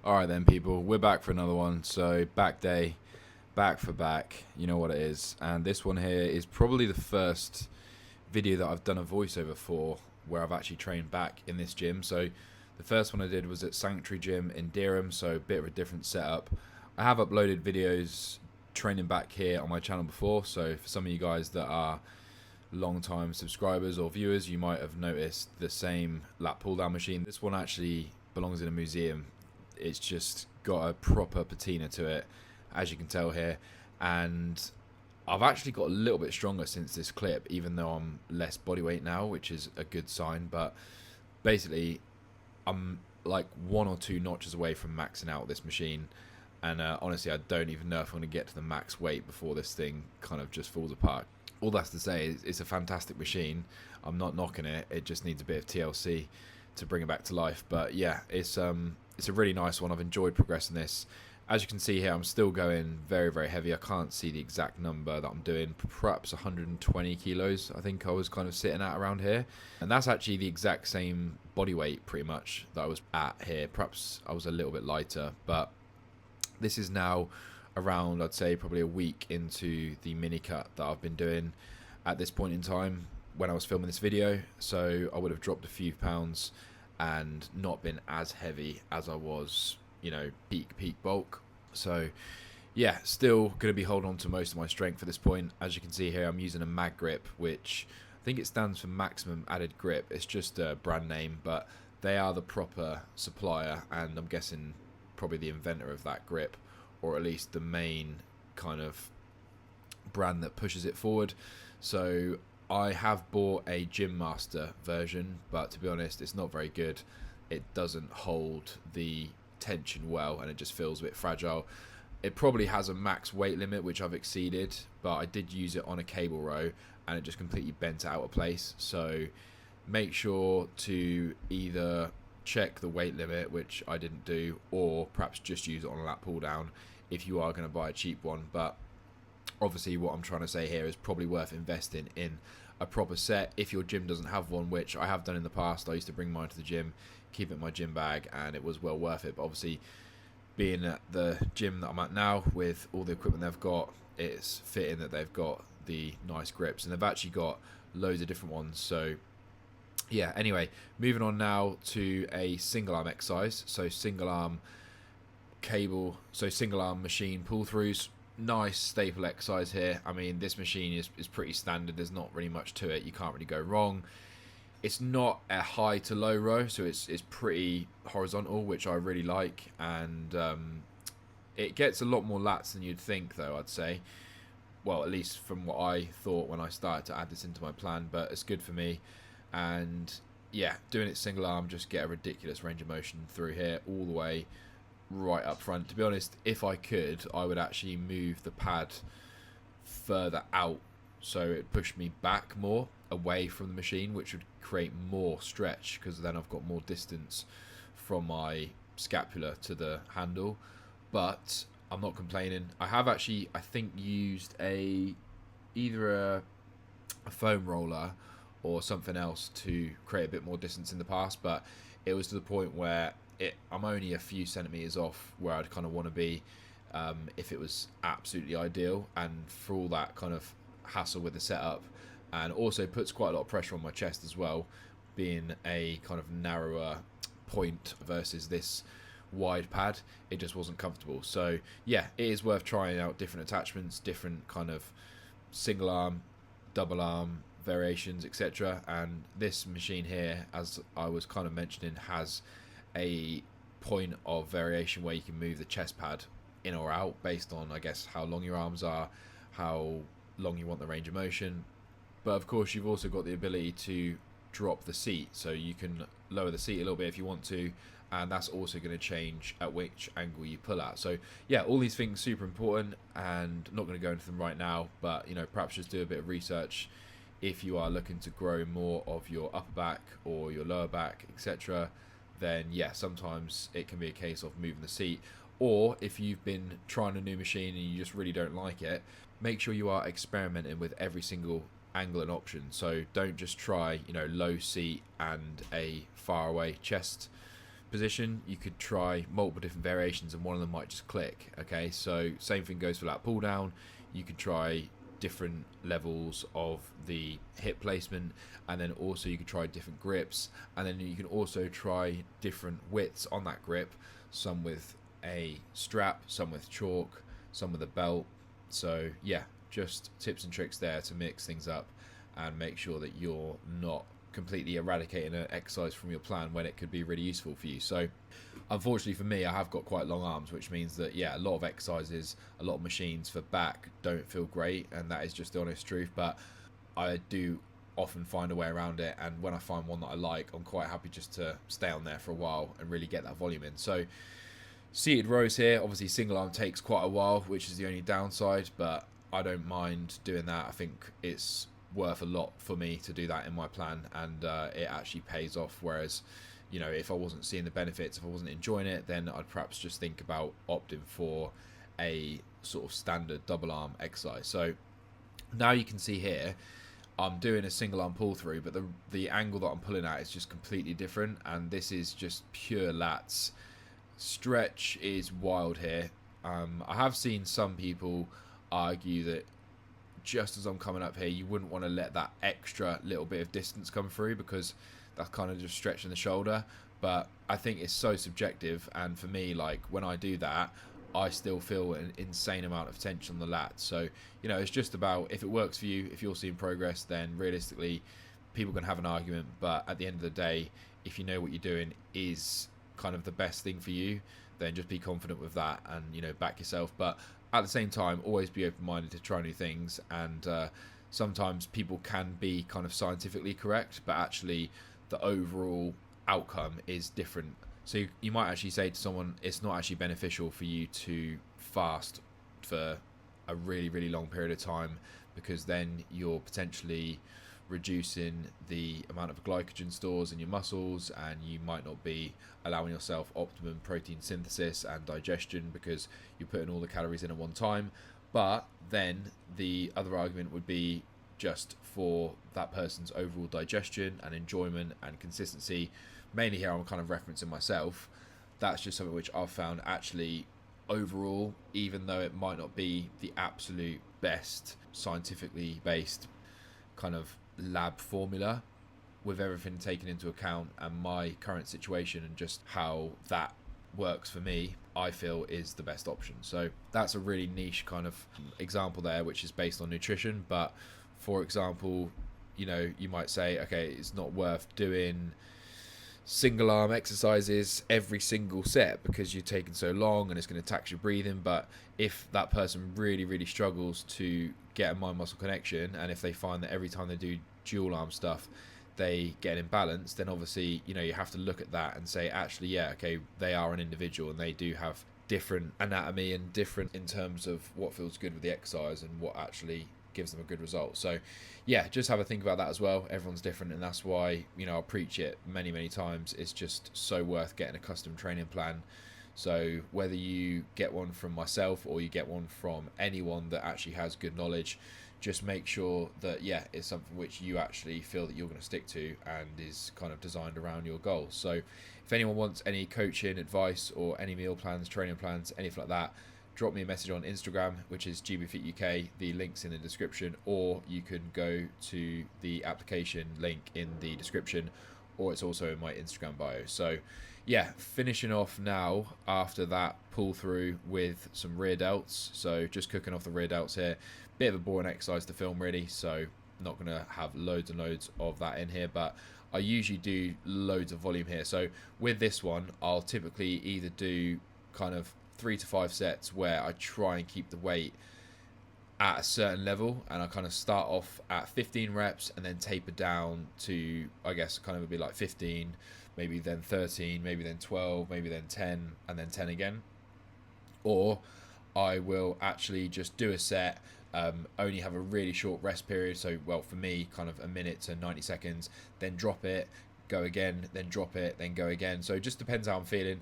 Alright then people, we're back for another one. So back day, back for back, you know what it is. And this one here is probably the first video that I've done a voiceover for where I've actually trained back in this gym. So the first one I did was at Sanctuary Gym in Durham, so a bit of a different setup. I have uploaded videos training back here on my channel before, so for some of you guys that are long time subscribers or viewers, you might have noticed the same lat pull down machine. This one actually belongs in a museum. It's just got a proper patina to it, as you can tell here, and I've actually got a little bit stronger since this clip, even though I'm less body weight now, which is a good sign. But basically I'm like 1 or 2 notches away from maxing out this machine, and honestly I don't even know if I'm going to get to the max weight before this thing kind of just falls apart. All that's to say is it's a fantastic machine. I'm not knocking it, it just needs a bit of TLC to bring it back to life. But yeah, it's a really nice one. I've enjoyed progressing this. As you can see here, I'm still going very, very heavy. I can't see the exact number that I'm doing. Perhaps 120 kilos, I think I was kind of sitting at around here. And that's actually the exact same body weight, pretty much, that I was at here. Perhaps I was a little bit lighter, but this is now around, I'd say, probably a week into the mini cut that I've been doing at this point in time when I was filming this video. So I would have dropped a few pounds and not been as heavy as I was, you know, peak bulk. So yeah, still going to be holding on to most of my strength at this point. As you can see here, I'm using a mag grip, which I think it stands for maximum added grip. It's just a brand name, but they are the proper supplier, and I'm guessing probably the inventor of that grip, or at least the main kind of brand that pushes it forward. So I have bought a Gym Master version, but to be honest, it's not very good. It doesn't hold the tension well, and it just feels a bit fragile. It probably has a max weight limit, which I've exceeded, but I did use it on a cable row, and it just completely bent out of place. So make sure to either check the weight limit, which I didn't do, or perhaps just use it on a lat pull down if you are going to buy a cheap one. But obviously what I'm trying to say here is probably worth investing in a proper set if your gym doesn't have one, which I have done in the past. I used to bring mine to the gym, keep it in my gym bag, and it was well worth it. But obviously being at the gym that I'm at now, with all the equipment they've got, it's fitting that they've got the nice grips, and they've actually got loads of different ones. So yeah, anyway, moving on now to a single arm exercise. So single arm cable, so single arm machine pull throughs. Nice staple exercise here. I mean, this machine is pretty standard. There's not really much to it. You can't really go wrong. It's not a high to low row, so it's pretty horizontal, which I really like. And it gets a lot more lats than you'd think, though, I'd say. Well, at least from what I thought when I started to add this into my plan, but it's good for me. And yeah, doing it single arm, just get a ridiculous range of motion through here all the way right up front. To be honest, if I could, I would actually move the pad further out so it pushed me back more away from the machine, which would create more stretch, because then I've got more distance from my scapula to the handle. But I'm not complaining. I have actually, I think, used either a foam roller or something else to create a bit more distance in the past, but it was to the point where I'm only a few centimeters off where I'd kind of want to be if it was absolutely ideal. And for all that kind of hassle with the setup, and also puts quite a lot of pressure on my chest as well, being a kind of narrower point versus this wide pad, it just wasn't comfortable. So yeah, it is worth trying out different attachments, different kind of single arm, double arm variations, etc. And this machine here, as I was kind of mentioning, has a point of variation where you can move the chest pad in or out based on, I guess, how long your arms are, how long you want the range of motion. But of course you've also got the ability to drop the seat, so you can lower the seat a little bit if you want to, and that's also going to change at which angle you pull at. So yeah, all these things super important, and not going to go into them right now, but you know, perhaps just do a bit of research if you are looking to grow more of your upper back or your lower back, etc. Then yeah, sometimes it can be a case of moving the seat. Or if you've been trying a new machine and you just really don't like it, make sure you are experimenting with every single angle and option. So don't just try, you know, low seat and a far away chest position, you could try multiple different variations and one of them might just click. Okay, so same thing goes for that pull down. You could try different levels of the hip placement, and then also you could try different grips, and then you can also try different widths on that grip, some with a strap, some with chalk, some with a belt. So yeah, just tips and tricks there to mix things up and make sure that you're not completely eradicating an exercise from your plan when it could be really useful for you. So unfortunately for me, I have got quite long arms, which means that yeah, a lot of exercises, a lot of machines for back don't feel great, and that is just the honest truth. But I do often find a way around it, and when I find one that I like, I'm quite happy just to stay on there for a while and really get that volume in. So seated rows here, obviously single arm takes quite a while, which is the only downside, but I don't mind doing that. I think it's worth a lot for me to do that in my plan, and it actually pays off. Whereas, you know, if I wasn't seeing the benefits, if I wasn't enjoying it, then I'd perhaps just think about opting for a sort of standard double arm exercise. So now you can see here I'm doing a single arm pull through, but the angle that I'm pulling at is just completely different, and this is just pure lats. Stretch is wild here. I have seen some people argue that just as I'm coming up here, you wouldn't want to let that extra little bit of distance come through, because that's kind of just stretching the shoulder. But I think it's so subjective, and for me, like when I do that, I still feel an insane amount of tension on the lats. So, you know, it's just about, if it works for you, if you're seeing progress, then realistically people can have an argument. But at the end of the day, if you know what you're doing is kind of the best thing for you, then just be confident with that and, you know, back yourself. But at the same time, always be open-minded to try new things, and sometimes people can be kind of scientifically correct, but actually the overall outcome is different. So you might actually say to someone, it's not actually beneficial for you to fast for a really, really long period of time, because then you're potentially reducing the amount of glycogen stores in your muscles, and you might not be allowing yourself optimum protein synthesis and digestion because you're putting all the calories in at one time. But then the other argument would be just for that person's overall digestion and enjoyment and consistency. Mainly here I'm kind of referencing myself. That's just something which I've found actually overall, even though it might not be the absolute best scientifically based kind of lab formula, with everything taken into account and my current situation and just how that works for me, I feel is the best option. So that's a really niche kind of example there, which is based on nutrition. But for example, you know, you might say, okay, it's not worth doing single arm exercises every single set because you're taking so long and it's going to tax your breathing. But if that person really, really struggles to get a mind muscle connection, and if they find that every time they do dual arm stuff they get an imbalance, then obviously, you know, you have to look at that and say, actually, yeah, okay, they are an individual and they do have different anatomy and different in terms of what feels good with the exercise and what actually gives them a good result. So yeah, just have a think about that as well. Everyone's different, and that's why, you know, I'll preach it many, many times. It's just so worth getting a custom training plan. So whether you get one from myself or you get one from anyone that actually has good knowledge, just make sure that, yeah, it's something which you actually feel that you're going to stick to and is kind of designed around your goals. So if anyone wants any coaching advice or any meal plans, training plans, anything like that, drop me a message on Instagram, which is GBFITUK. The link's in the description, or you can go to the application link in the description, or it's also in my Instagram bio. So yeah, finishing off now after that pull through with some rear delts. So just cooking off the rear delts here. Bit of a boring exercise to film really, so not going to have loads and loads of that in here, but I usually do loads of volume here. So with this one, I'll typically either do kind of 3 to 5 sets where I try and keep the weight at a certain level, and I kind of start off at 15 reps and then taper down to, I guess, kind of a bit like 15, maybe then 13, maybe then 12, maybe then 10, and then 10 again. Or I will actually just do a set, only have a really short rest period, so, well, for me, kind of a minute to 90 seconds, then drop it, go again, then drop it, then go again. So it just depends how I'm feeling.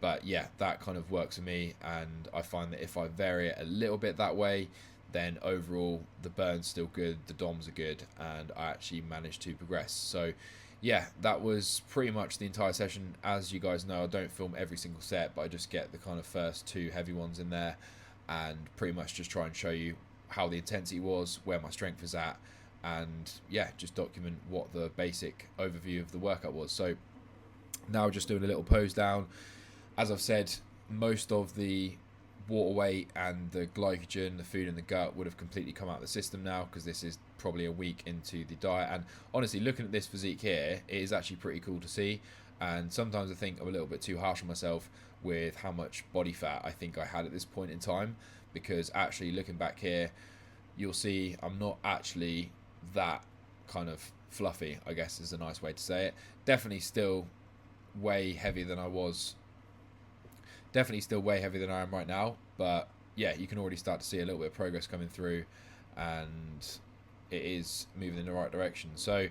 But yeah, that kind of works for me, and I find that if I vary it a little bit that way, then overall the burn's still good, the DOMs are good, and I actually manage to progress. So yeah, that was pretty much the entire session. As you guys know, I don't film every single set, but I just get the kind of first 2 heavy ones in there, and pretty much just try and show you how the intensity was, where my strength is at, and yeah, just document what the basic overview of the workout was. So now just doing a little pose down. As I've said, most of the water weight and the glycogen, the food in the gut, would have completely come out of the system now, because this is probably a week into the diet. And honestly, looking at this physique here, it is actually pretty cool to see. And sometimes I think I'm a little bit too harsh on myself with how much body fat I think I had at this point in time, because actually looking back here, you'll see I'm not actually that kind of fluffy, I guess is a nice way to say it. Definitely still way heavier than I was. Definitely still way heavier than I am right now, but yeah, you can already start to see a little bit of progress coming through, and it is moving in the right direction. So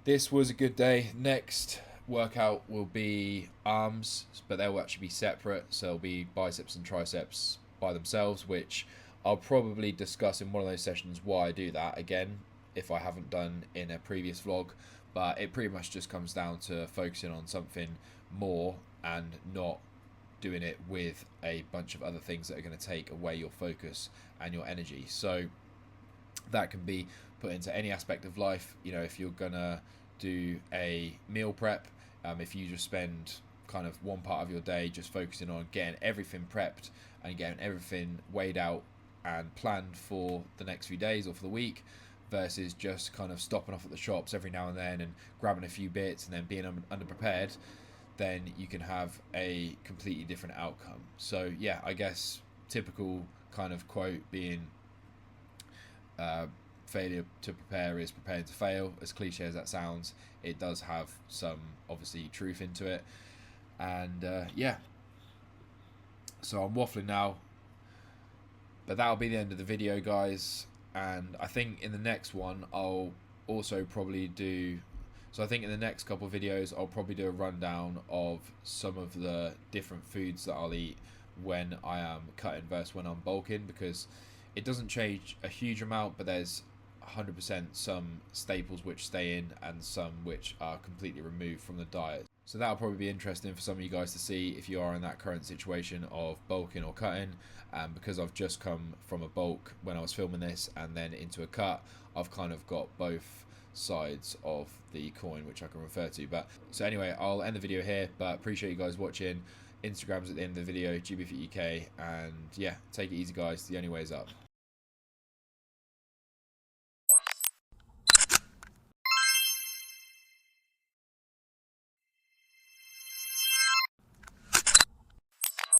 this was a good day. Next workout will be arms, but they'll actually be separate. So it'll be biceps and triceps by themselves, which I'll probably discuss in one of those sessions why I do that again, if I haven't done in a previous vlog. But it pretty much just comes down to focusing on something more and not doing it with a bunch of other things that are going to take away your focus and your energy. So that can be put into any aspect of life. You know, if you're gonna do a meal prep, if you just spend kind of one part of your day just focusing on getting everything prepped and getting everything weighed out and planned for the next few days or for the week, versus just kind of stopping off at the shops every now and then and grabbing a few bits and then being underprepared, then you can have a completely different outcome. So yeah, I guess typical kind of quote being failure to prepare is preparing to fail. As cliche as that sounds, it does have some obviously truth into it. And yeah, so I'm waffling now, but that'll be the end of the video, guys. And I think in the next one I'll also probably do, so I think in the next couple of videos I'll probably do a rundown of some of the different foods that I'll eat when I am cutting versus when I'm bulking, because it doesn't change a huge amount, but there's 100% some staples which stay in and some which are completely removed from the diet. So that'll probably be interesting for some of you guys to see if you are in that current situation of bulking or cutting. Because I've just come from a bulk when I was filming this and then into a cut, I've kind of got both sides of the coin which I can refer to. But so anyway, I'll end the video here, but appreciate you guys watching. Instagram's at the end of the video, GBFITUK, and yeah, take it easy guys, the only way is up.